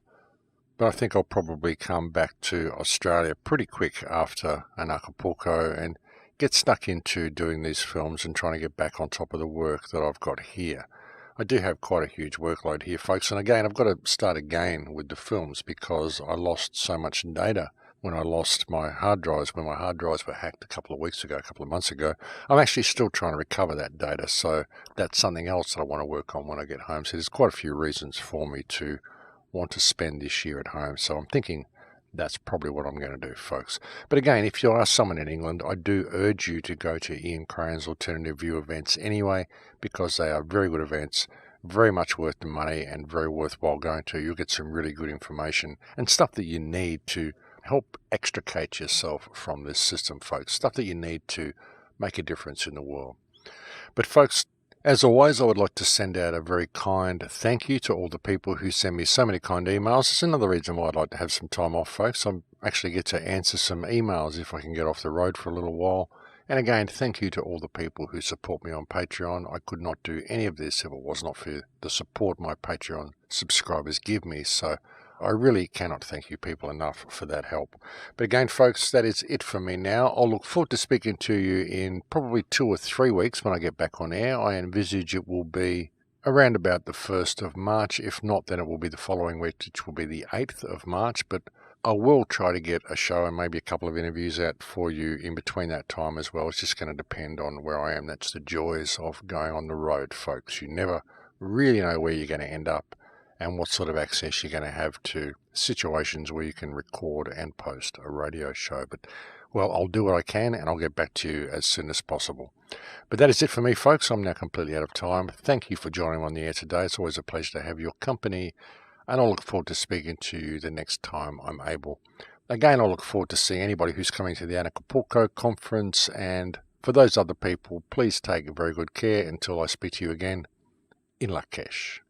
But I think I'll probably come back to Australia pretty quick after Acapulco and get stuck into doing these films and trying to get back on top of the work that I've got here. I do have quite a huge workload here, folks, and again, I've got to start again with the films because I lost so much data when I lost my hard drives, when my hard drives were hacked a couple of months ago. I'm actually still trying to recover that data, so that's something else that I want to work on when I get home. So there's quite a few reasons for me to want to spend this year at home, so I'm thinking that's probably what I'm going to do, folks. But again, if you are someone in England, I do urge you to go to Ian Crane's Alternative View events anyway, because they are very good events, very much worth the money and very worthwhile going to. You'll get some really good information and stuff that you need to help extricate yourself from this system, folks. Stuff that you need to make a difference in the world. But folks, as always, I would like to send out a very kind thank you to all the people who send me so many kind emails. It's another reason why I'd like to have some time off, folks. I actually get to answer some emails if I can get off the road for a little while. And again, thank you to all the people who support me on Patreon. I could not do any of this if it was not for the support my Patreon subscribers give me. So I really cannot thank you people enough for that help. But again, folks, that is it for me now. I'll look forward to speaking to you in probably 2 or 3 weeks when I get back on air. I envisage it will be around about the 1st of March. If not, then it will be the following week, which will be the 8th of March. But I will try to get a show and maybe a couple of interviews out for you in between that time as well. It's just going to depend on where I am. That's the joys of going on the road, folks. You never really know where you're going to end up and what sort of access you're going to have to situations where you can record and post a radio show. But, well, I'll do what I can and I'll get back to you as soon as possible. But that is it for me, folks. I'm now completely out of time. Thank you for joining on the air today. It's always a pleasure to have your company, and I look forward to speaking to you the next time I'm able. Again, I look forward to seeing anybody who's coming to the Acapulco conference, and for those other people, please take very good care until I speak to you again in Lakesh.